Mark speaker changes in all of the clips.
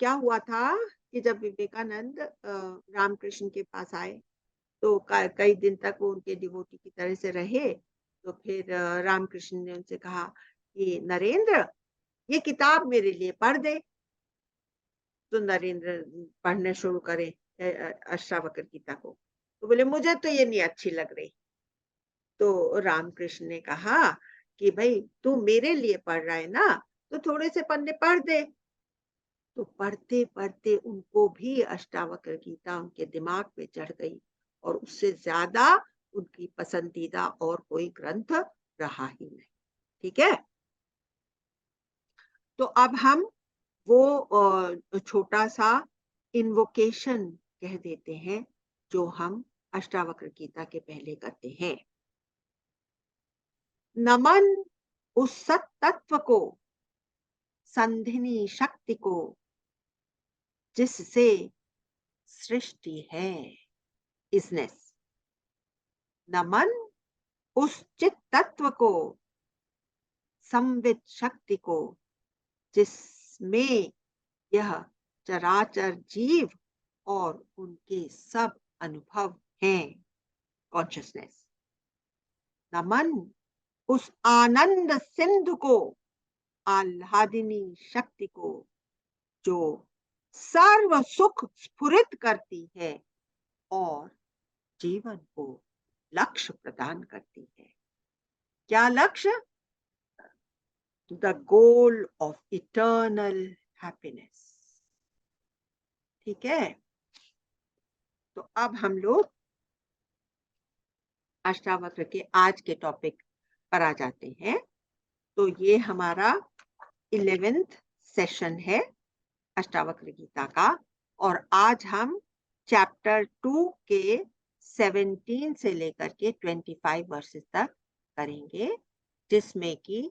Speaker 1: क्या हुआ था कि जब विवेकानंद रामकृष्ण के पास आए, तो कई दिन तक वो उनके डिवोटी की तरह से रहे। तो फिर रामकृष्ण ने उनसे कहा कि नरेंद्र, ये किताब मेरे लिए पढ़ दे। तो नरेंद्र पढ़ने शुरू करे अष्टावक्र गीता को। तो बोले मुझे तो ये नहीं अच्छी लग रही। तो रामकृष्ण ने कहा कि भाई तू मेरे लिए पढ़ रहा है ना, तो थोड़े से पन्ने पढ़ दे। तो पढ़ते पढ़ते उनको भी अष्टावक्र गीता उनके दिमाग पे चढ़ गई, और उससे ज्यादा उनकी पसंदीदा और कोई ग्रंथ रहा ही नहीं। ठीक है। तो अब हम वो छोटा सा इन्वोकेशन कह देते हैं, जो हम अष्टावक्र गीता के पहले करते हैं। नमन उस सत तत्व को, संधिनी शक्ति को, जिससे सृष्टि है। इसनेस। नमन उस चित तत्व को, संवित शक्ति को, जिसमें यह चराचर जीव और उनके सब अनुभव हैं। कॉन्शियसनेस। नमन उस आनंद सिंधु को, आह्लादिनी शक्ति को, जो सर्व सुख स्फुरित करती है और जीवन को लक्ष्य प्रदान करती है। क्या लक्ष्य? The goal of eternal happiness. ठीक है। तो अब हम लोग अष्टावक्र के आज के टॉपिक पर आ जाते हैं। तो ये हमारा 11th सेशन है अष्टावक्र गीता का, और आज हम चैप्टर 2 के 17 से लेकर के 25 वर्सेस तक करेंगे, जिसमें कि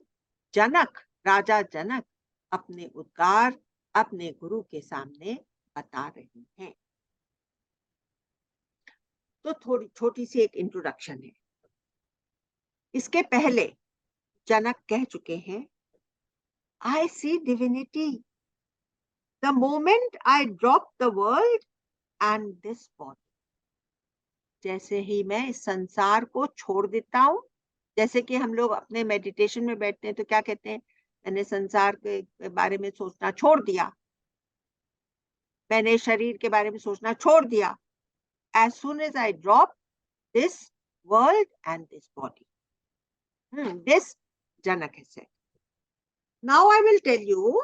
Speaker 1: जनक, राजा जनक अपने उद्गार अपने गुरु के सामने बता रहे हैं। तो थोड़ी छोटी सी एक इंट्रोडक्शन है। इसके पहले जनक कह चुके हैं, I see divinity the moment I drop the world and this body. जैसे ही मैं इस संसार को छोड़ देता हूं, जैसे कि हम लोग अपने मेडिटेशन में बैठते हैं तो क्या कहते हैं, मैंने संसार के बारे में सोचना छोड़ दिया, मैंने शरीर के बारे में सोचना छोड़ दिया। As soon as I drop this world and this body. This Janak has said. Now I will tell you,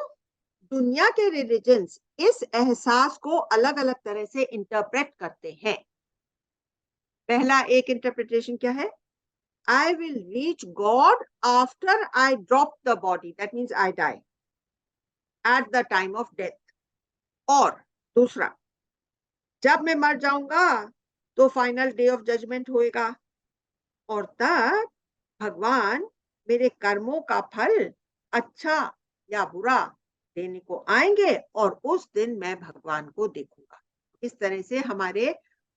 Speaker 1: दुनिया के रिलीजन्स इस एहसास को अलग अलग तरह से इंटरप्रेट करते हैं। पहला एक इंटरप्रिटेशन क्या है? I will reach God after I drop the body. That means I die at the time of death. और दूसरा, जब मैं मर जाऊंगा तो फाइनल डे ऑफ जजमेंट होएगा, और तब भगवान मेरे कर्मों का फल अच्छा या बुरा देने को आएंगे, और उस दिन मैं भगवान को देखूंगा। इस तरह से हमारे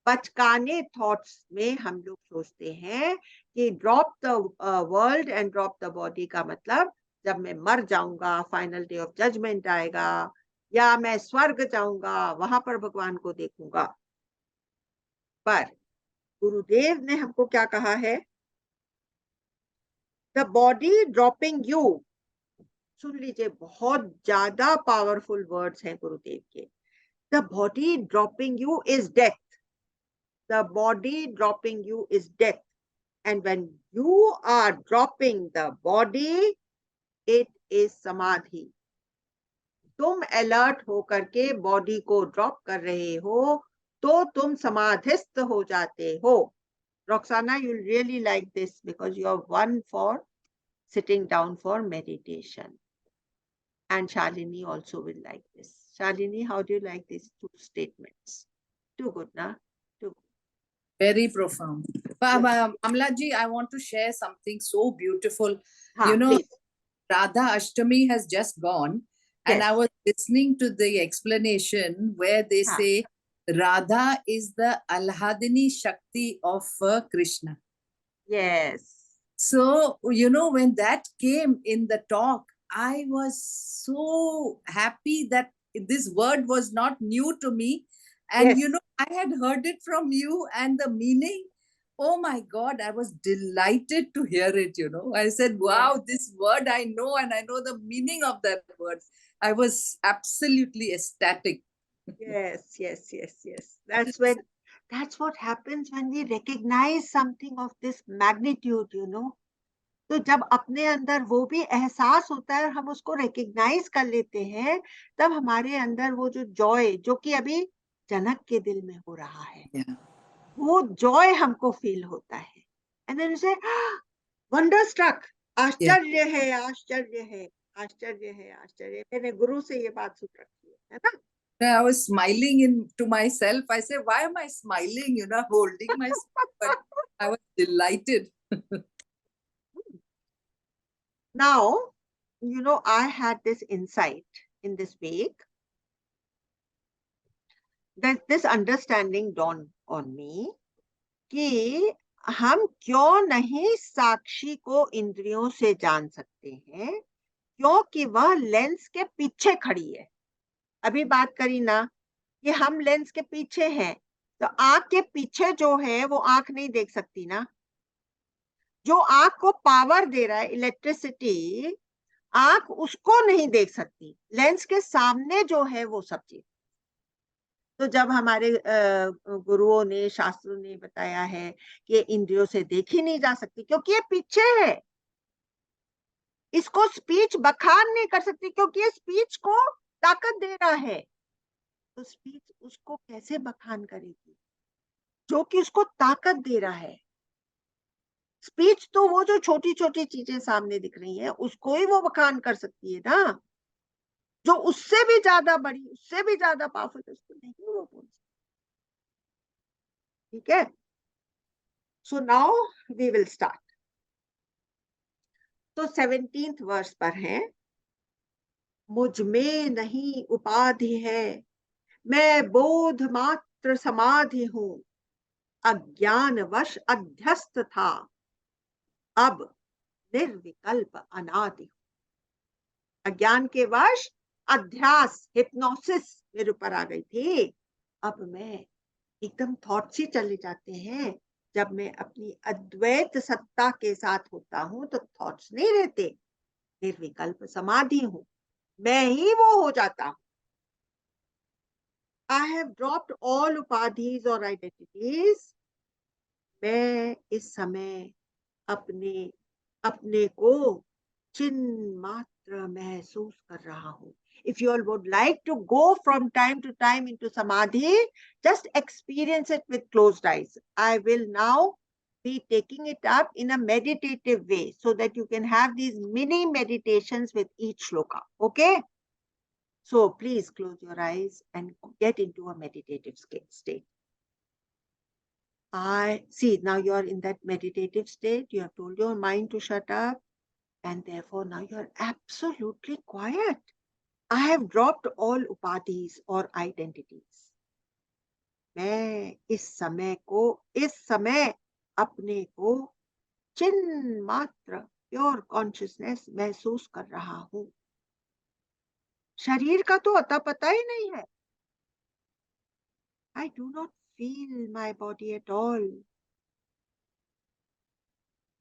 Speaker 1: बचकाने थॉट्स में हम लोग सोचते हैं कि drop the world and drop the body का मतलब जब मैं मर जाऊंगा, फाइनल डे ऑफ जजमेंट आएगा, या मैं स्वर्ग जाऊंगा, वहां पर भगवान को देखूंगा। पर गुरुदेव ने हमको क्या कहा है? The body dropping you. सुन लीजिए, बहुत ज्यादा पावरफुल वर्ड्स हैं गुरुदेव के। The body dropping you is death. The body dropping you is death, and when you are dropping the body, it is samadhi. तुम अलर्ट होकर के बॉडी को ड्रॉप कर रहे हो तो तुम समाधिस्थ हो जाते हो। Roxana, you'll really like this because you are one for sitting down for meditation. And Shalini also will like this. Shalini, how do you like these two statements? Too good, na? Too good.
Speaker 2: Very profound.
Speaker 1: Yes.
Speaker 2: Amla ji, I want to share something so beautiful.
Speaker 1: Ha, please.
Speaker 2: Radha Ashtami has just gone, and I
Speaker 1: Yes.
Speaker 2: was listening to the explanation where they
Speaker 1: Ha.
Speaker 2: say Radha is the Alhadini Shakti of Krishna.
Speaker 1: Yes.
Speaker 2: So, when that came in the talk, I was so happy that this word was not new to me. And
Speaker 1: Yes.
Speaker 2: I had heard it from you, and the meaning, oh my God, I was delighted to hear it. I said, wow, this word I know, and I know the meaning of that word. I was absolutely ecstatic.
Speaker 1: Yes, yes, yes, yes. That's what happens when we recognize something of this magnitude. तो जब अपने अंदर वो भी एहसास होता है और हम उसको रिकग्नाइज कर लेते हैं, तब हमारे अंदर वो जो जॉय, जो कि अभी जनक के दिल में हो रहा है,
Speaker 2: Yeah.
Speaker 1: वो जॉय हमको फील होता है। एंड देन से वंडर स्ट्रक,
Speaker 2: Yeah.
Speaker 1: आश्चर्य है, आश्चर्य है, आश्चर्य है, आश्चर्य। मैंने गुरु से ये बात सुन रखी है ना?
Speaker 2: I was smiling to myself. I said, why am I smiling? Holding myself. But I was delighted.
Speaker 1: Now, I had this insight in this week, that this understanding dawned on me कि हम क्यों नहीं साक्षी को इंद्रियों से जान सकते हैं, क्योंकि वह लेंस के पीछे खड़ी है। अभी बात करी ना कि हम लेंस के पीछे हैं, तो आंख के पीछे जो है वो आंख नहीं देख सकती ना। जो आंख को पावर दे रहा है, इलेक्ट्रिसिटी, आंख उसको नहीं देख सकती। लेंस के सामने जो है वो सब चीज। तो जब हमारे गुरुओं ने, शास्त्रों ने बताया है कि इंद्रियों से देखी नहीं जा सकती क्योंकि ये पीछे है, इसको स्पीच बखान नहीं कर सकती क्योंकि ये स्पीच को ताकत दे रहा है। तो स्पीच उसको कैसे बखान करेगी जो कि उसको ताकत दे रहा है? स्पीच तो वो जो छोटी छोटी चीजें सामने दिख रही हैं उसको ही वो बखान कर सकती है ना। जो उससे भी ज्यादा बड़ी, उससे भी ज्यादा पावरफुल है, उसको नहीं वो बोल सकती। ठीक है? So now we will start. तो 17th वर्स पर है, मुझ में नहीं उपाधि है, मैं बोध मात्र समाधि हूं, अज्ञानवश अध्यस्त था, अब निर्विकल्प अनादि हूं। अज्ञान के वश अध्यास, हिप्नोसिस मेरे ऊपर आ गई थी। अब मैं एकदम थॉट्स ही चले जाते हैं। जब मैं अपनी अद्वैत सत्ता के साथ होता हूं तो थॉट्स नहीं रहते, निर्विकल्प समाधि हूं, मैं ही वो हो जाता हूं। I have dropped all उपाधिज और आइडेंटिटीज। मैं इस समय अपने अपने को चिन्ह मात्र महसूस कर रहा हूं। If you all would like to go from time to time into samadhi, just experience it with closed eyes. I will now be taking it up in a meditative way so that you can have these mini meditations with each shloka. Okay? So please close your eyes and get into a meditative state. I see now you are in that meditative state. You have told your mind to shut up, and therefore now you are absolutely quiet. I have dropped all upadhis or identities. मैं इस समय अपने को चिन्ह मात्र pure consciousness महसूस कर रहा हूं। शरीर का तो अता पता ही नहीं है। I do not feel my body at all.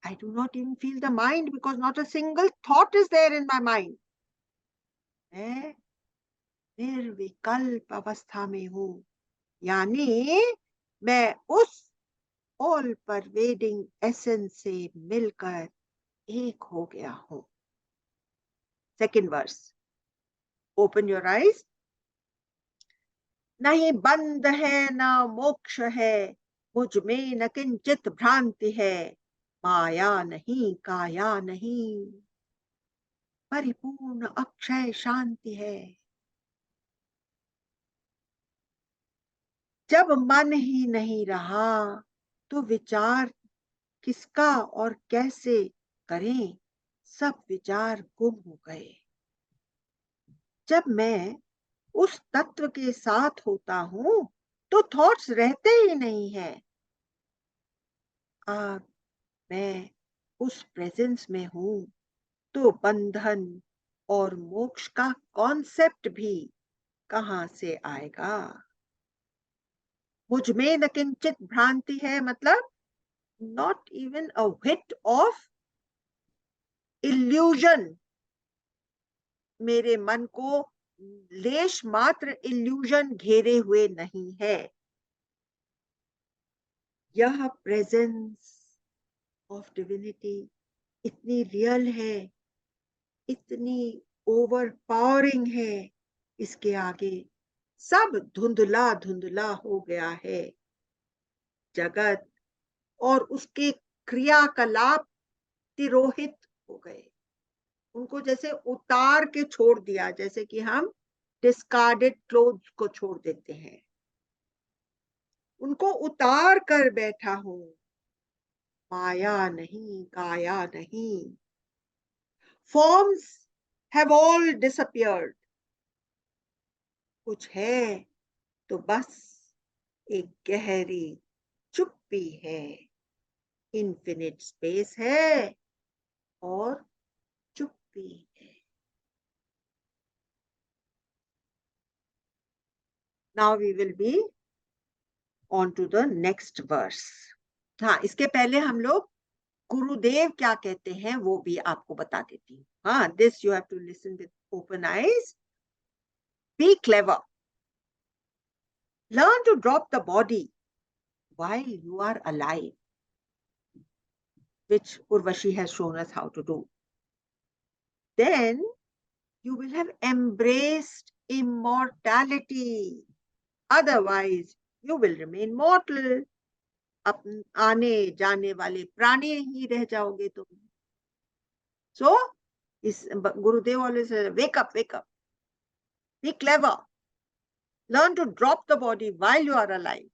Speaker 1: I do not even feel the mind because not a single thought is there in my mind. मैं निर्विकल्प अवस्था में हूं, यानी मैं उस ऑल परवेडिंग एसेंस से मिलकर एक हो गया हूं। Second verse, open your eyes. नहीं बंध है ना मोक्ष है, मुझ में न किंचित भ्रांति है, माया नहीं काया नहीं, परिपूर्ण अक्षय शांति है। जब मन ही नहीं रहा तो विचार किसका और कैसे करें, सब विचार गुम हो गए। जब मैं उस तत्व के साथ होता हूं तो थॉट्स रहते ही नहीं है। अब मैं उस प्रेजेंस में हूं तो बंधन और मोक्ष का कॉन्सेप्ट भी कहाँ से आएगा? मुझ में न किंचित भ्रांति है, मतलब not even a whit of illusion. मेरे मन को लेश मात्र इल्यूजन घेरे हुए नहीं है। यह प्रेजेंस ऑफ डिविनिटी इतनी रियल है, इतनी ओवर पावरिंग है, इसके आगे सब धुंधला धुंधला हो गया है। जगत और उसके क्रियाकलाप तिरोहित हो गए, उनको जैसे उतार के छोड़ दिया, जैसे कि हम डिस्कार्डेड क्लोथ्स को छोड़ देते हैं, उनको उतार कर बैठा हूं। माया नहीं, काया नहीं। Forms have all disappeared. कुछ है तो बस एक गहरी चुप्पी है, इन्फिनिट स्पेस है और चुप्पी है। Now we will be on to the next verse. हाँ, इसके पहले हम लोग गुरुदेव क्या कहते हैं वो भी आपको बता देती हूँ। हाँ, this you have to listen with open eyes. Be clever, learn to drop the body while you are alive, which Urvashi has shown us how to do. Then you will have embraced immortality. Otherwise, you will remain mortal. आने जाने वाले प्राणी ही रह जाओगे तुम। So, इस गुरुदेव always says, wake up, wake up. Be clever. Learn to drop the body while you are alive.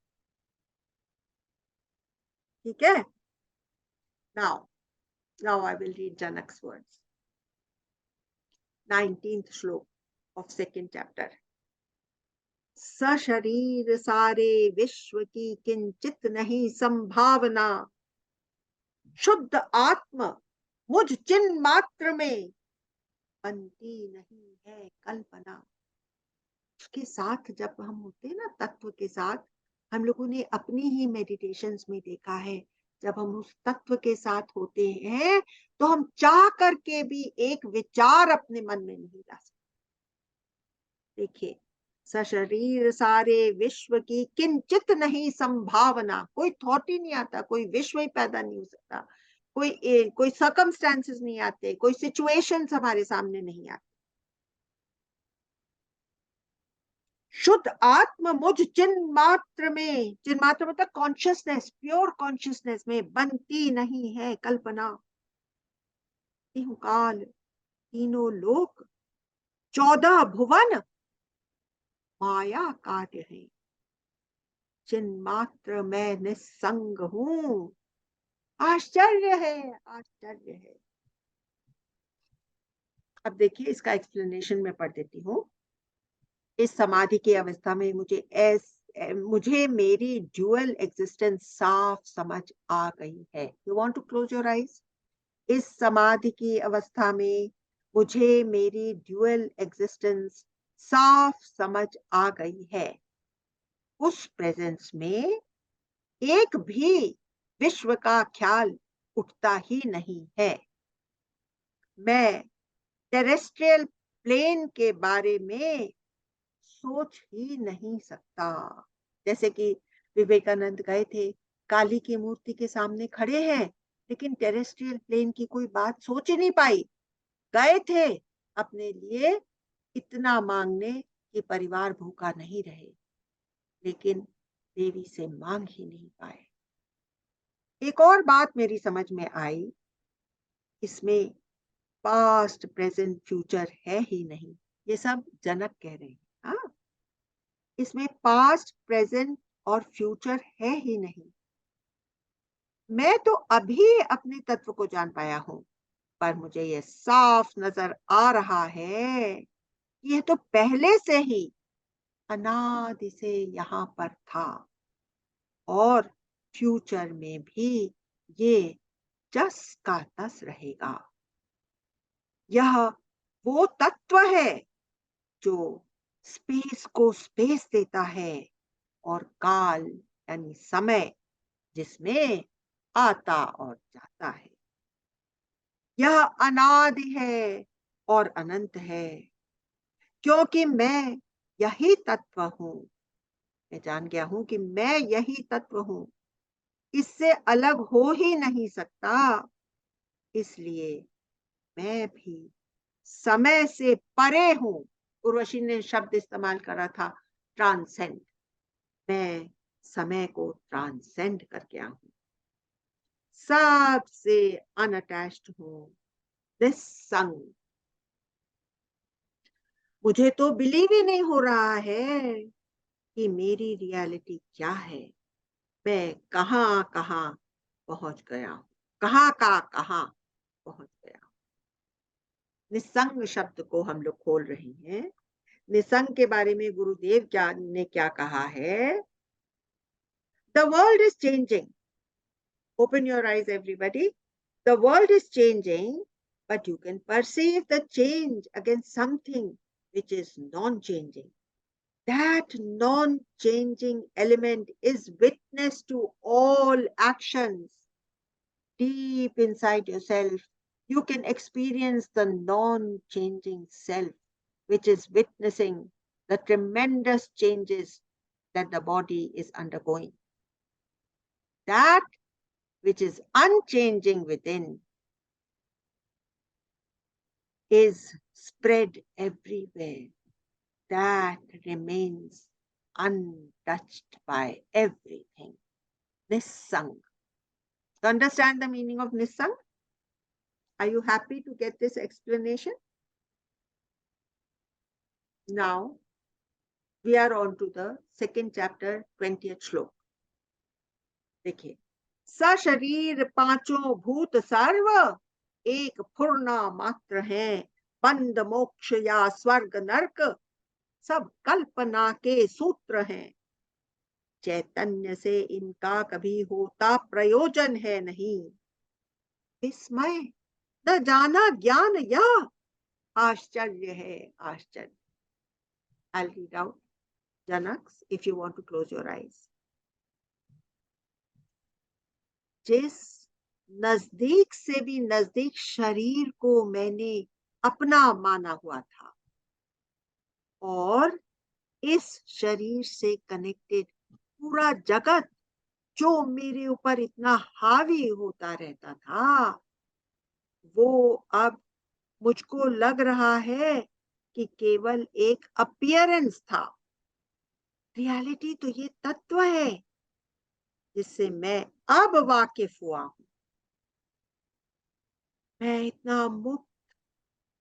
Speaker 1: ठीक है? Now I will read Janak's words. 19th श्लोक of second chapter. सशरीर सारे विश्व की किंचित नहीं संभावना, शुद्ध आत्म मुझ चिन्ह मात्र में बनती नहीं है कल्पना। उसके साथ जब हम होते हैं ना, तत्व के साथ, हम लोगों ने अपनी ही मेडिटेशंस में देखा है, जब हम उस तत्व के साथ होते हैं तो हम चाह करके भी एक विचार अपने मन में नहीं ला सकते। देखिए, सशरीर सारे विश्व की किंचित नहीं संभावना, कोई थॉट ही नहीं आता, कोई विश्व ही पैदा नहीं हो सकता, कोई सर्कमस्टेंसेस नहीं आते, कोई सिचुएशंस हमारे सामने नहीं आते। शुद्ध आत्म मुझ चिन्ह मात्र में, चिन्ह मात्र मतलब कॉन्शियसनेस, प्योर कॉन्शियसनेस में बनती नहीं है कल्पना। तीन काल, तीनों लोक, 14 भुवन माया कार्य है, चिन्ह मात्र मैं निस्संग हूं। आश्चर्य है, आश्चर्य है। अब देखिए, इसका एक्सप्लेनेशन मैं पढ़ देती हूँ। इस समाधि की अवस्था में मुझे मेरी ड्यूअल एग्जिस्टेंस साफ समझ आ गई है। You want to close your eyes. इस समाधि की अवस्था में मुझे मेरी ड्यूअल एग्जिस्टेंस साफ समझ आ गई है। उस प्रेजेंस में एक भी विश्व का ख्याल उठता ही नहीं है। मैं टेरेस्ट्रियल प्लेन के बारे में सोच ही नहीं सकता। जैसे कि विवेकानंद गए थे, काली की मूर्ति के सामने खड़े हैं, लेकिन टेरेस्ट्रियल प्लेन की कोई बात सोच ही नहीं पाई। गए थे अपने लिए इतना मांगने कि परिवार भूखा नहीं रहे, लेकिन देवी से मांग ही नहीं पाए। एक और बात मेरी समझ में आई, इसमें पास्ट प्रेजेंट फ्यूचर है ही नहीं। ये सब जनक कह रहे हैं। हाँ, इसमें पास्ट प्रेजेंट और फ्यूचर है ही नहीं। मैं तो अभी अपने तत्व को जान पाया हूं, पर मुझे यह साफ नजर आ रहा है कि यह तो पहले से ही अनादि से यहाँ पर था, और फ्यूचर में भी ये जस का तस रहेगा। यह वो तत्व है जो स्पेस को स्पेस देता है और काल यानी समय जिसमें आता और जाता है। यह अनादि है और अनंत है, क्योंकि मैं यही तत्व हूं। मैं जान गया हूं कि मैं यही तत्व हूं, इससे अलग हो ही नहीं सकता। इसलिए मैं भी समय से परे हूं। उर्वशी ने शब्द इस्तेमाल करा था ट्रांसेंड। मैं समय को ट्रांसेंड करके आऊं, सबसे अनअटैच्ड हूं, निस्संग। मुझे तो बिलीव ही नहीं हो रहा है कि मेरी रियलिटी क्या है। मैं कहां कहां पहुंच गया हूं, कहां का कहां पहुंच गया हूं। निसंग शब्द को हम लोग खोल रहे हैं। निसंग के बारे में गुरुदेव ने क्या कहा है? The world is changing. Open your eyes everybody. The world is changing, but you can perceive the change against something which is non-changing. That non-changing element is witness to all actions. Deep inside yourself, you can experience the non-changing self, which is witnessing the tremendous changes that the body is undergoing. That which is unchanging within is spread everywhere. That remains untouched by everything. Nissang. To understand the meaning of Nissang? Are you happy to get this explanation? Now, we are on to the second chapter, 20th श्लोक. देखिए, सशरीर पांचों भूत सर्व एक फुर्ना मात्र है, बंद मोक्ष या स्वर्ग नरक सब कल्पना के सूत्र हैं। चैतन्य से इनका कभी होता प्रयोजन है नहीं। विस्मय न जाना ज्ञान यह आश्चर्य है, आश्चर्य। I'll read out Janaks if you want to close your eyes. जिस नजदीक से भी नजदीक शरीर को मैंने अपना माना हुआ था और इस शरीर से कनेक्टेड पूरा जगत जो मेरे ऊपर इतना हावी होता रहता था, वो अब मुझको लग रहा है कि केवल एक अपीयरेंस था। रियलिटी तो ये तत्व है जिससे मैं अब वाकिफ हुआ हूं। मैं इतना मुक्त,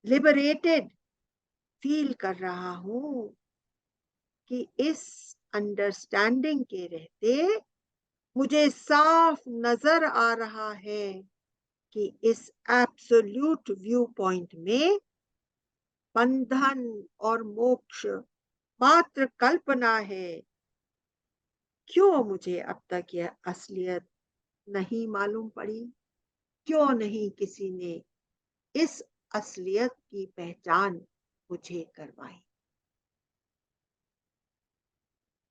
Speaker 1: लिबरेटेड फील कर रहा हूं कि इस अंडरस्टैंडिंग के रहते मुझे साफ नजर आ रहा है कि इस एब्सोल्यूट व्यू पॉइंट में बंधन और मोक्ष मात्र कल्पना है। क्यों मुझे अब तक यह असलियत नहीं मालूम पड़ी? क्यों नहीं किसी ने इस असलियत की पहचान मुझे करवाई?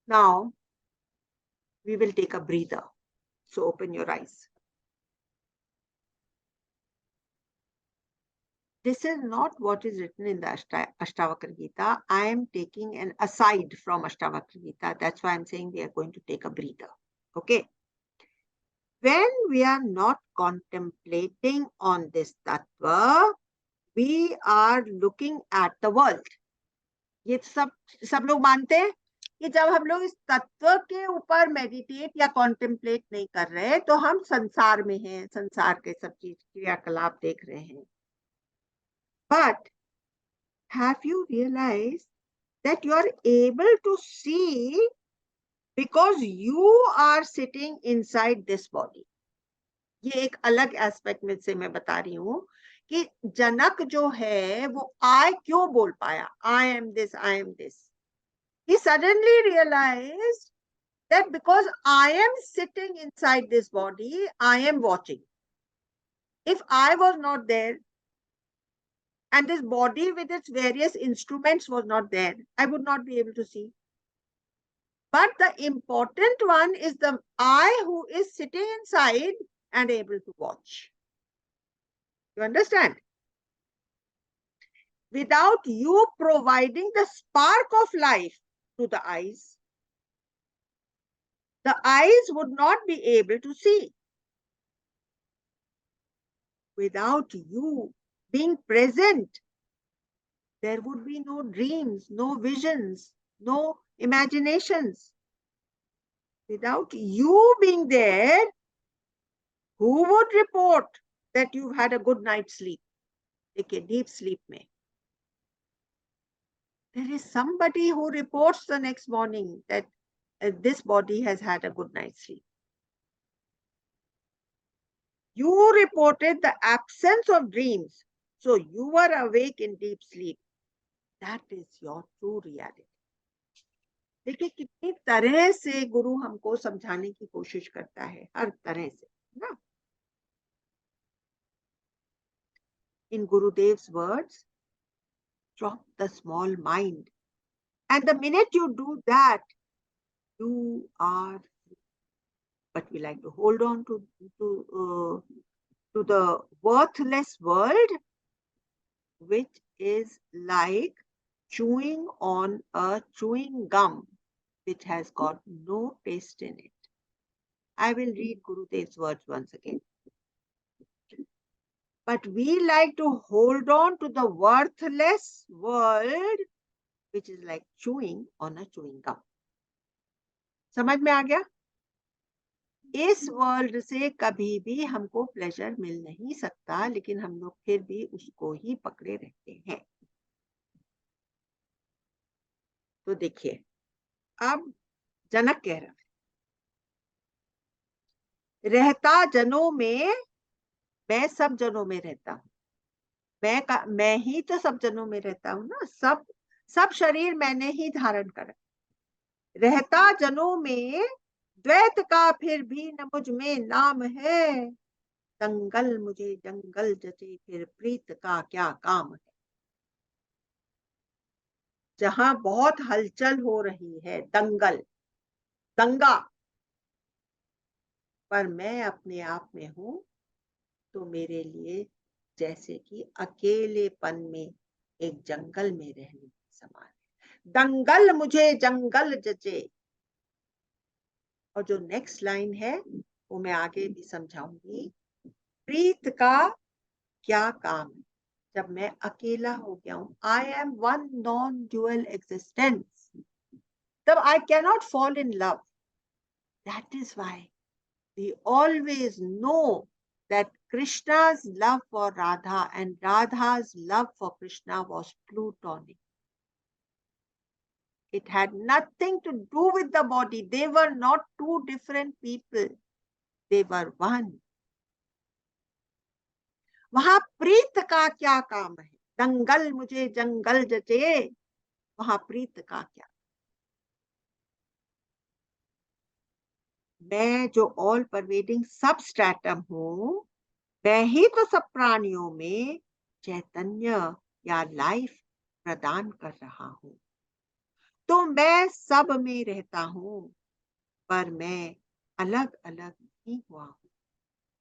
Speaker 1: Now we will take a breather. So open your eyes. This is not what is written in the Ashtavakra Gita. I am taking an aside from Ashtavakra Gita. That's why I'm saying we are going to take a breather. Okay. When we are not contemplating on this tattva, we are looking at the world. ये सब लोग मानते हैं कि जब हम लोग इस तत्व के ऊपर मेडिटेट या कॉन्टेम्पलेट नहीं कर रहे तो हम संसार में हैं, संसार के सब चीज क्रियाकलाप देख रहे हैं। But have you realized that you are able to see because you are sitting inside this body? ये एक अलग एस्पेक्ट में से मैं बता रही हूँ कि जनक जो है वो आई क्यों बोल पाया, I am this, I am this. He suddenly realized that because I am sitting inside this body, I am watching. If I was not there and this body with its various instruments was not there, I would not be able to see. But the important one is the eye who is sitting inside and able to watch. You understand? Without you providing the spark of life to the eyes would not be able to see. Without you being present, there would be no dreams, no visions, no imaginations. Without you being there, who would report that you've had a good night's sleep? Okay, deep sleep mein. There is somebody who reports the next morning that this body has had a good night's sleep. You reported the absence of dreams, so you were awake in deep sleep. That is your true reality. देखिए कितनी तरह से गुरु हमको समझाने की कोशिश करता है, हर तरह से, ना? In Gurudev's words, drop the small mind, and the minute you do that, you are free. But we like to hold on to the worthless world, which is like chewing on a chewing gum which has got no taste in it. I will read Gurudev's words once again. But we like to hold on to the worthless world, which is like chewing on a chewing gum. समझ में आ गया? इस world से कभी भी हमको pleasure मिल नहीं सकता, लेकिन हम लोग फिर भी उसको ही पकड़े रहते हैं. तो देखिए, अब जनक कह रहा है, रहता जनों में, मैं सब जनों में रहता हूं. मैं ही तो सब जनों में रहता हूं ना. सब शरीर मैंने ही धारण करा. रहता जनों में, द्वैत का फिर भी न मुझ में नाम है. दंगल मुझे जंगल जचे, फिर प्रीत का क्या काम है. जहां बहुत हलचल हो रही है, दंगल, दंगा, पर मैं अपने आप में हूं, तो मेरे लिए जैसे कि अकेलेपन में एक जंगल में रहने के समान है. दंगल मुझे जंगल जचे. और जो नेक्स्ट लाइन है वो मैं आगे भी समझाऊंगी. प्रीत का क्या काम है. जब मैं अकेला हो गया हूं, I am one non dual existence, तब I cannot fall in love. That is why we always know that Krishna's love for Radha and Radha's love for Krishna was platonic. It had nothing to do with the body. They were not two different people. They were one. वहां प्रीत का क्या काम है. दंगल मुझे जंगल जचे, वहां प्रीत का क्या. मैं जो ऑल परवेडिंग सबस्ट्रेटम हूं, मैं ही तो सब प्राणियों में चैतन्य या लाइफ प्रदान कर रहा हूं. तो मैं सब में रहता हूं, पर मैं अलग अलग नहीं हुआ हूं.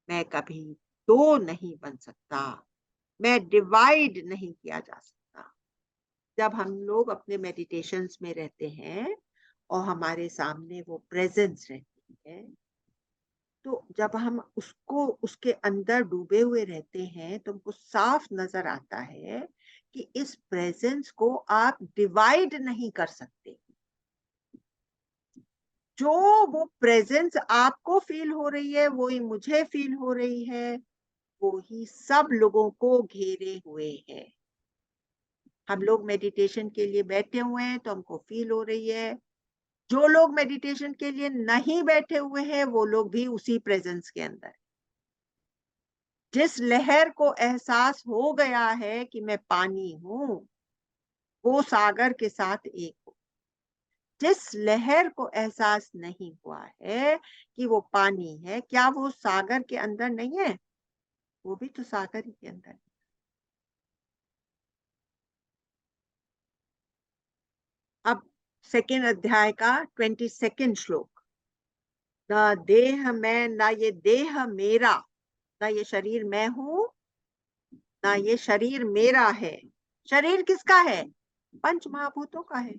Speaker 1: मैं कभी दो नहीं बन सकता. मैं डिवाइड नहीं किया जा सकता. जब हम लोग अपने मेडिटेशंस में रहते हैं और हमारे सामने वो प्रेजेंस रहती है, तो जब हम उसको उसके अंदर डूबे हुए रहते हैं, तो हमको साफ नजर आता है कि इस प्रेजेंस को आप डिवाइड नहीं कर सकते. जो वो प्रेजेंस आपको फील हो रही है, वो ही मुझे फील हो रही है, वो ही सब लोगों को घेरे हुए है. हम लोग मेडिटेशन के लिए बैठे हुए हैं तो हमको फील हो रही है. जो लोग मेडिटेशन के लिए नहीं बैठे हुए हैं, वो लोग भी उसी प्रेजेंस के अंदर. जिस लहर को एहसास हो गया है कि मैं पानी हूं, वो सागर के साथ एक हो. जिस लहर को एहसास नहीं हुआ है कि वो पानी है, क्या वो सागर के अंदर नहीं है? वो भी तो सागर ही के अंदर है. सेकेंड अध्याय का 22 श्लोक। न देह मैं, ना ये देह मेरा, ना ये शरीर मैं हूं, ना ये शरीर मेरा है। शरीर किसका है? पंच महाभूतों का है।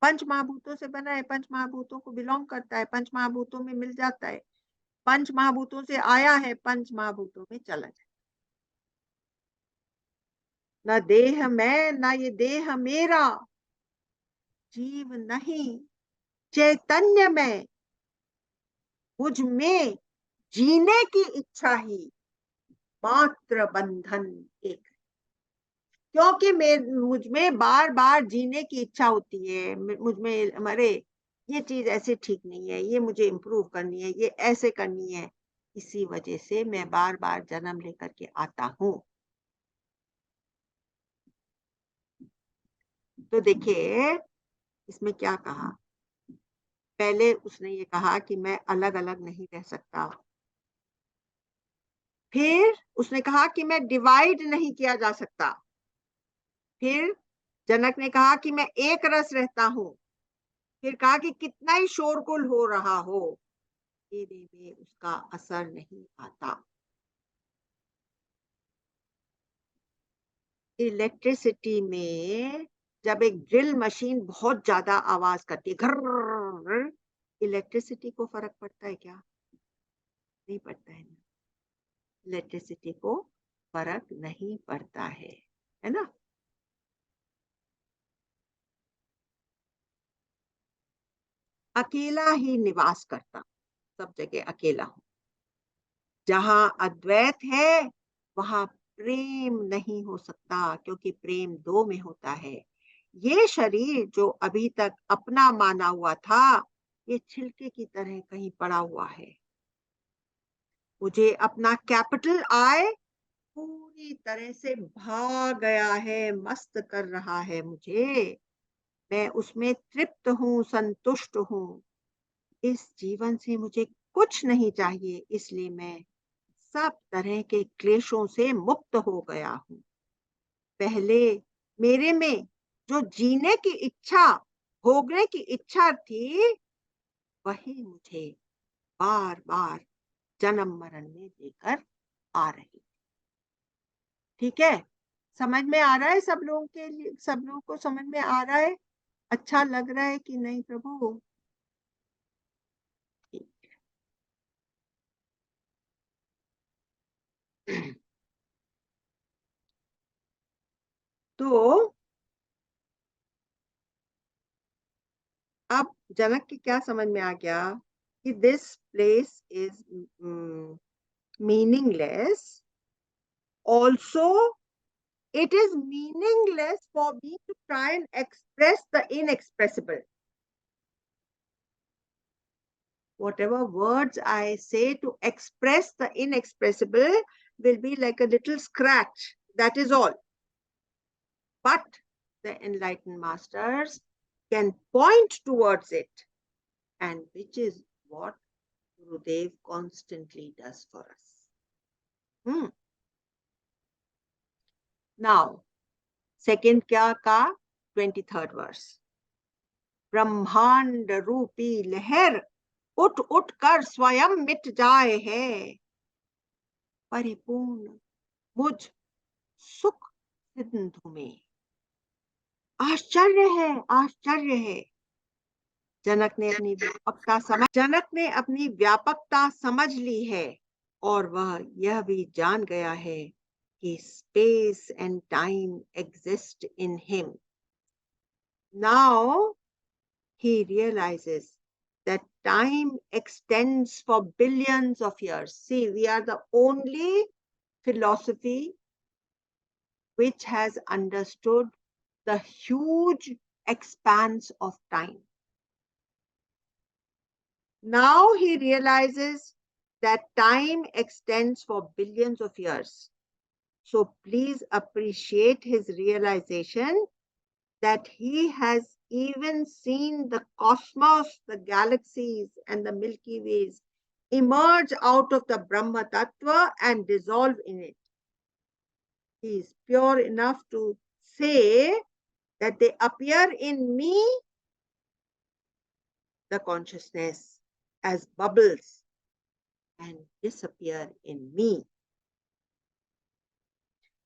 Speaker 1: पंच महाभूतों से बना है, पंच महाभूतों को बिलोंग करता है, पंच महाभूतों में मिल जाता है, पंच महाभूतों से आया है, पंच महाभूतों में चला जाए। न देह मैं, ना ये देह मेरा, जीव नहीं चैतन्य में, मुझ में जीने की इच्छा ही मात्र बंधन एक है। क्योंकि मुझ में बार बार जीने की इच्छा होती है, मुझ में अरे ये चीज ऐसे ठीक नहीं है, ये मुझे इम्प्रूव करनी है, ये ऐसे करनी है, इसी वजह से मैं बार बार जन्म लेकर के आता हूं। तो देखिए इसमें क्या कहा। पहले उसने ये कहा कि मैं अलग अलग नहीं रह सकता। फिर उसने कहा कि मैं डिवाइड नहीं किया जा सकता। फिर जनक ने कहा कि मैं एक रस रहता हूं। फिर कहा कि कितना ही शोरगुल हो रहा हो, मेरे में उसका असर नहीं आता। इलेक्ट्रिसिटी में जब एक ड्रिल मशीन बहुत ज्यादा आवाज करती है, घर, इलेक्ट्रिसिटी को फर्क पड़ता है क्या? नहीं पड़ता है ना। इलेक्ट्रिसिटी को फर्क नहीं पड़ता है ना। अकेला ही निवास करता, सब जगह अकेला हूं। जहां अद्वैत है वहां प्रेम नहीं हो सकता, क्योंकि प्रेम दो में होता है। ये शरीर जो अभी तक अपना माना हुआ था, ये छिलके की तरह कहीं पड़ा हुआ है। मुझे अपना कैपिटल आई पूरी तरह से भाग गया है, मस्त कर रहा है मुझे। मैं उसमें तृप्त हूँ, संतुष्ट हूँ। इस जीवन से मुझे कुछ नहीं चाहिए, इसलिए मैं सब तरह के क्लेशों से मुक्त हो गया हूँ। पहले मेरे में जो जीने की इच्छा, भोगने की इच्छा थी, वही मुझे बार बार जन्म मरण में लेकर आ रही। ठीक है, समझ में आ रहा है सब लोगों के लिए? सब लोगों को समझ में आ रहा है? अच्छा लग रहा है कि नहीं प्रभु? ठीक। तो अब जनक की क्या समझ में आ गया कि this place is meaningless. Also it is meaningless for me to try and express the inexpressible. Whatever words I say to express the inexpressible will be like a little scratch, that is all. But the enlightened masters can point towards it, and which is what Gurudev constantly does for us. Now, second क्या का 23rd verse. ब्रह्मांड रूपी लहर उठ उठ कर स्वयं मिट जाए है, परिपूर्ण मुझ सुख सिंधु में। आश्चर्य है, आश्चर्य है। जनक ने अपनी व्यापकता समझ ली है, और वह यह भी जान गया है कि space and time exist in him. Now he realizes that time extends for billions of years. See, we are the only philosophy which has understood the huge expanse of time. Now he realizes that time extends for billions of years. So please appreciate his realization that he has even seen the cosmos, the galaxies, and the Milky Ways emerge out of the Brahma Tattva and dissolve in it. He is pure enough to say that they appear in me the consciousness as bubbles and disappear in me.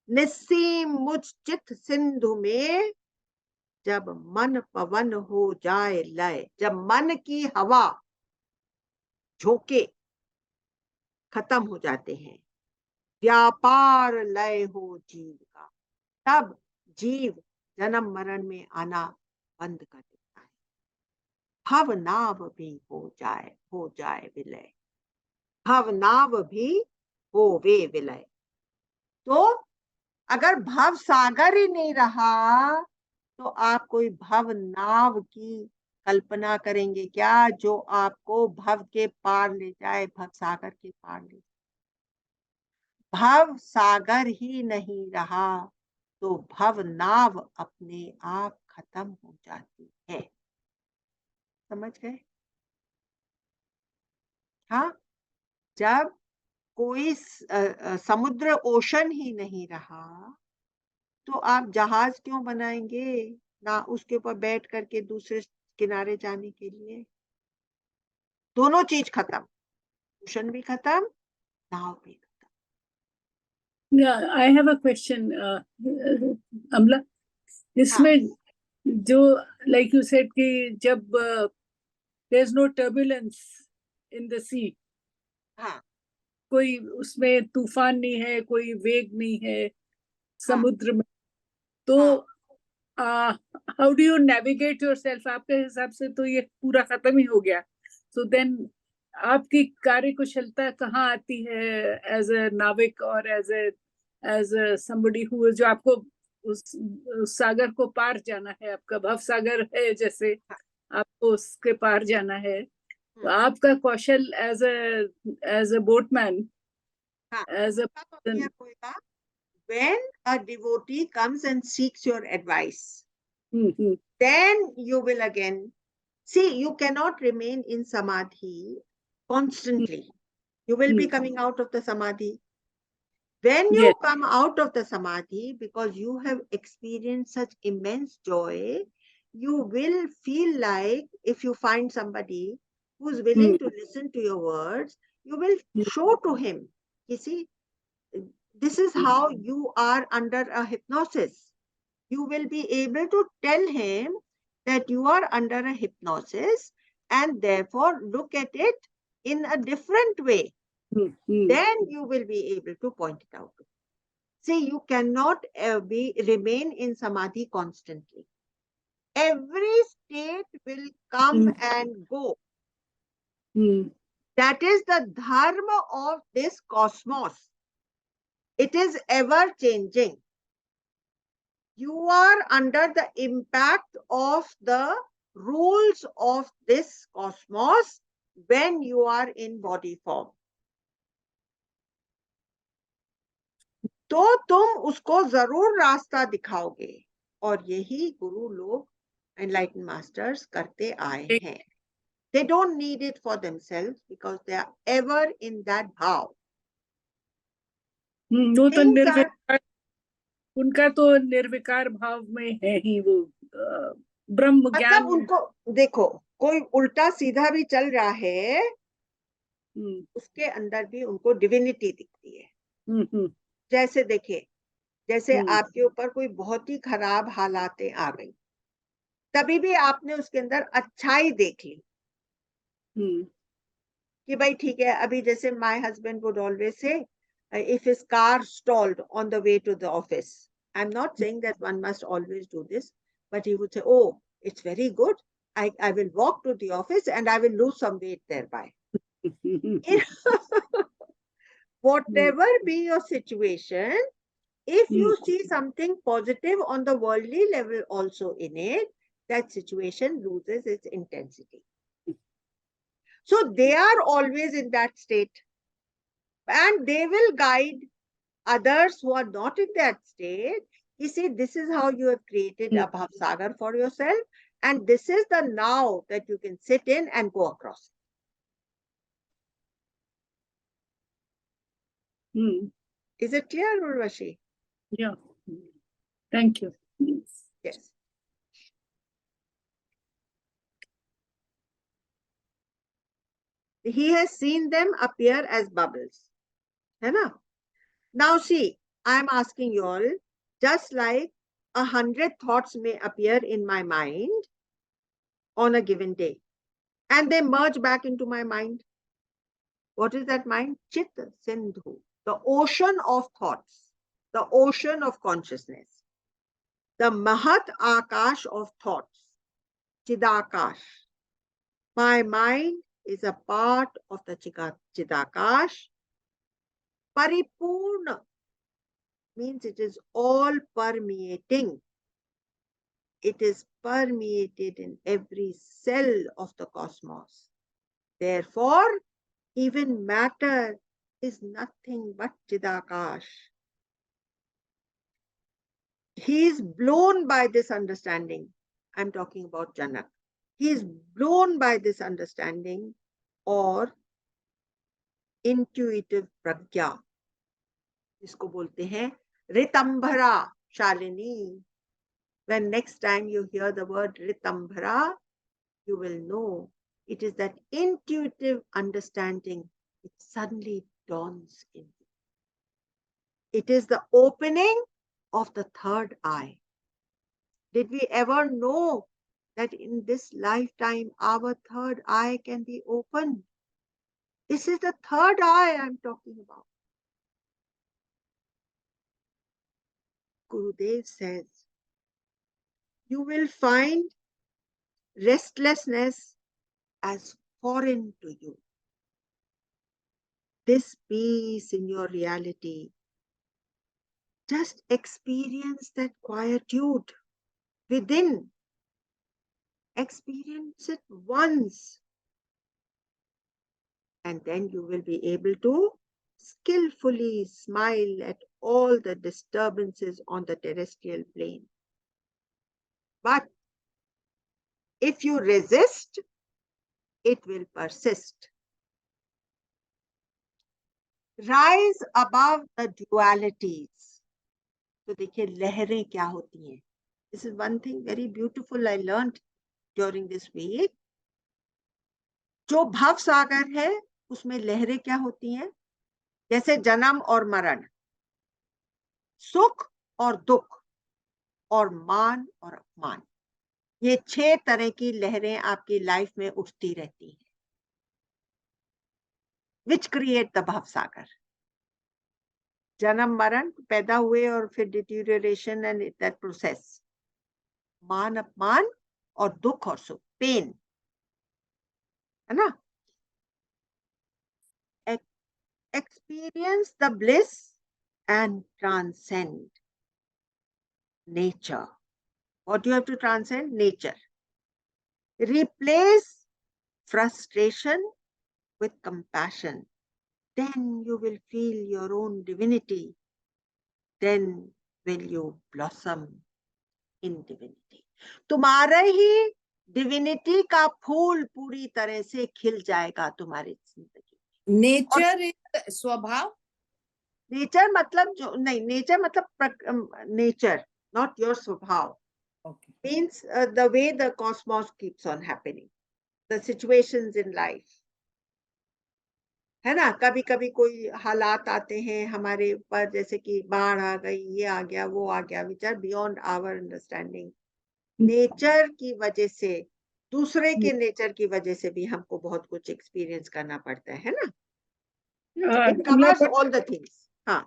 Speaker 1: निस्सीम मुझ चित सिंधु में जब मन पवन हो जाए लय, जब मन की हवा झोंके खत्म हो जाते हैं, व्यापार लय हो जीव का, तब जीव जन्म मरण में आना बंद कर देता है। भवनाव भी हो जाए विलय, भवनाव भी होवे विलय। तो अगर भव सागर ही नहीं रहा तो आप कोई भव नाव की कल्पना करेंगे क्या, जो आपको भव के पार ले जाए, भव सागर के पार ले जाए। भव सागर ही नहीं रहा तो भव नाव अपने आप खत्म हो जाती है। समझ गए? हाँ, जब कोई समुद्र ओशन ही नहीं रहा तो आप जहाज क्यों बनाएंगे ना, उसके ऊपर बैठ करके दूसरे किनारे जाने के लिए। दोनों चीज खत्म, ओशन भी खत्म, नाव भी खत्म।
Speaker 3: Yeah, I have a question, अमला। इसमें जो like you said कि जब there's no turbulence in the sea,
Speaker 1: हाँ,
Speaker 3: कोई उसमें तूफान नहीं है, कोई वेग नहीं है समुद्र में, तो how do you navigate yourself? आपके हिसाब से तो ये पूरा खत्म ही हो गया। So then आपकी कार्य कुशलता कहाँ आती है as a नाविक और as a somebody who, जो आपको उस सागर को पार जाना है, आपका भव सागर है जैसे, आपको उसके पार जाना है, तो आपका कौशल as a boatman, as a
Speaker 1: when a devotee comes and seeks your advice, then you will again see, you cannot remain in samadhi constantly. You will be coming out of the samadhi. When you come out of the samadhi, because you have experienced such immense joy, you will feel like if you find somebody who's willing to listen to your words, you will show to him, you see, this is how you are under a hypnosis. You will be able to tell him that you are under a hypnosis and therefore look at it in a different way. Then you will be able to point it out. See, you cannot remain in samadhi constantly. Every state will come and go. That is the dharma of this cosmos. It is ever changing. You are under the impact of the rules of this cosmos when you are in body form. तो तुम उसको जरूर रास्ता दिखाओगे, और यही गुरु लोग, enlighten masters, करते आए हैं. They don't need it for themselves because they are ever in that भाव.
Speaker 3: वो तो निर्विकार, उनका तो निर्विकार भाव में है ही वो ब्रह्म ज्ञान.
Speaker 1: मतलब उनको देखो, कोई उल्टा सीधा भी चल रहा है, उसके अंदर भी उनको डिविनिटी दिखती है. जैसे देखिए, जैसे आपके ऊपर कोई बहुत ही खराब हालातें आ गई, तभी भी आपने उसके अंदर अच्छाई देख ली कि भाई ठीक है. अभी जैसे my husband would always say, if his car stalled on the way to the office, I'm not saying that one must always do this, but he would say, oh, it's very good, I will walk to the office and I will lose some weight thereby. Whatever be your situation, if you see something positive on the worldly level also in it, that situation loses its intensity. So they are always in that state, and they will guide others who are not in that state. You see, this is how you have created a Bhav Sagar for yourself, and this is the now that you can sit in and go across. Is it clear, Urvashi?
Speaker 3: Yeah. Thank you.
Speaker 1: Yes. He has seen them appear as bubbles. है ना? Now see, I am asking you all, just like 100 thoughts may appear in my mind on a given day, and they merge back into my mind. What is that mind? Chit Sindhu, the ocean of thoughts, the ocean of consciousness, the Mahat Akash of thoughts, Chidakash. My mind is a part of the Chidakash. Paripurna means it is all permeating. It is permeated in every cell of the cosmos. Therefore, even matter is nothing but Chidakash. He is blown by this understanding. I'm talking about Janak. He is blown by this understanding or intuitive pragya. इसको बोलते हैं ritambhara Shalini. When next time you hear the word ritambhara, you will know it is that intuitive understanding. It suddenly dawns in you. It is the opening of the third eye. Did we ever know that in this lifetime our third eye can be opened? This is the third eye I'm talking about. Gurudev says, you will find restlessness as foreign to you. This peace in your reality, just experience that quietude within. Experience it once. And then you will be able to skillfully smile at all the disturbances on the terrestrial plane. But if you resist, it will persist. Rise above the dualities. तो देखिए लहरें क्या होती हैं. This is one thing very beautiful I learned during this week. जो भव सागर है उसमें लहरें क्या होती हैं? जैसे जन्म और मरण, सुख और दुख, और मान और अपमान. ये 6 तरह की लहरें आपकी लाइफ में उठती रहती हैं, which create the भव सागर. जन्म मरण पैदा हुए और फिर डिटीरियोरेशन एंड दैट प्रोसेस, मान अपमान और दुख और सुख, पेन, है ना? Experience the bliss and transcend nature. What do you have to transcend? Nature. Replace frustration with compassion. Then you will feel your own divinity. Then will you blossom in divinity. तुम्हारे ही divinity का फूल पूरी तरह से खिल जाएगा तुम्हारी जिंदगी.
Speaker 2: Nature is स्वभाव.
Speaker 1: नेचर मतलब जो नहीं, नेचर मतलब नेचर, not your स्वभाव.
Speaker 2: Okay.
Speaker 1: Means the way the cosmos keeps on happening, the situations in life, है ना? कभी कभी कोई हालात आते हैं हमारे ऊपर, जैसे कि बाढ़ आ गई, ये आ गया, वो आ गया, which are beyond our understanding. Nature की वजह से, दूसरे के नेचर की वजह से भी हमको बहुत कुछ एक्सपीरियंस करना पड़ता है ना? It covers all the things. हाँ.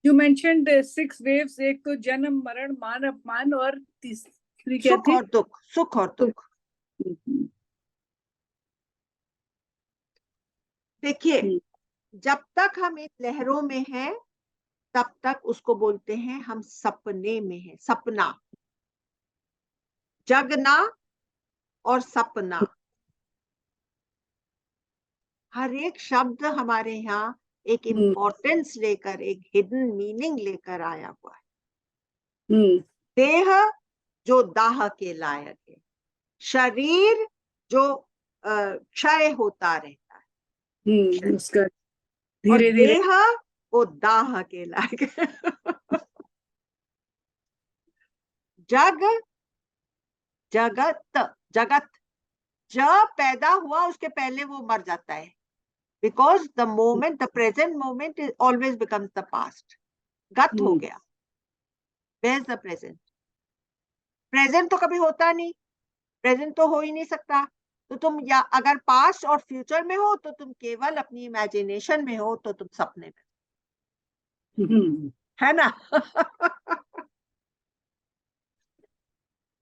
Speaker 3: You mentioned 6 waves. एक तो जन्म मरण मान अपमान और तीसरी क्या
Speaker 1: सुख
Speaker 3: थी?
Speaker 1: और दुख. सुख और दुख. देखिए, जब तक हम इन लहरों में हैं तब तक उसको बोलते हैं हम सपने में हैं. सपना, जगना और सपना, हर एक शब्द हमारे यहाँ एक इम्पोर्टेंस लेकर, एक हिडन मीनिंग लेकर आया हुआ है. देह जो दाह के लायक है, शरीर जो क्षय होता रहता है,
Speaker 3: उसका
Speaker 1: और
Speaker 3: धीरे धीरे
Speaker 1: देह वो दाह के लायक है. जग, जगत, जगत, जब पैदा हुआ उसके पहले वो मर जाता है. because the moment, the present moment is always becomes the past. गत हो गया. Where's the present? Present तो कभी होता नहीं. Present तो हो ही नहीं सकता. तो तुम या अगर पास्ट और फ्यूचर में हो तो तुम केवल अपनी इमेजिनेशन में हो, तो तुम सपने में, है ना?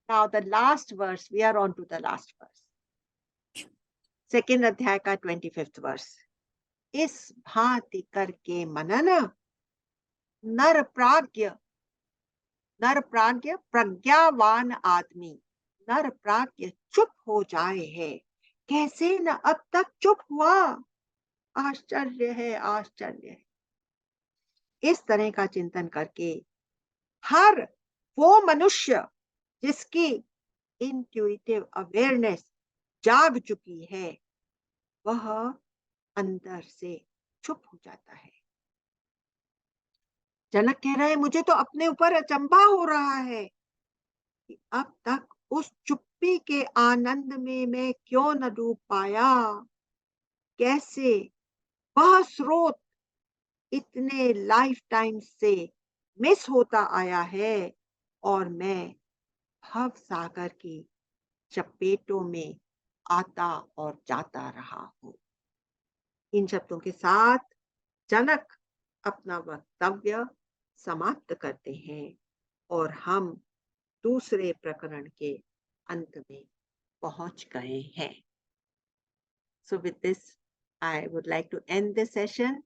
Speaker 1: Now the last verse, we are on to the last verse. Second अध्याय का 25th verse. इस भांति करके मनन नर प्राज्ञ प्रज्ञावान आदमी, नर प्राज्ञ चुप हो जाए है. कैसे न अब तक चुप हुआ? आश्चर्य है, आश्चर्य है. इस तरह का चिंतन करके हर वो मनुष्य जिसकी इंट्यूटिव अवेयरनेस जाग चुकी है, वह अंदर से चुप हो जाता है. जनक कह रहे हैं, मुझे तो अपने ऊपर अचंभा हो रहा है कि अब तक उस चुप्पी के आनंद में मैं क्यों न डूब पाया. कैसे वह स्रोत इतने लाइफ टाइम से मिस होता आया है और मैं भव सागर की चपेटों में आता और जाता रहा हूं. इन शब्दों के साथ जनक अपना वक्तव्य समाप्त करते हैं और हम दूसरे प्रकरण के अंत में पहुंच गए हैं. So with this, I would like to end this session.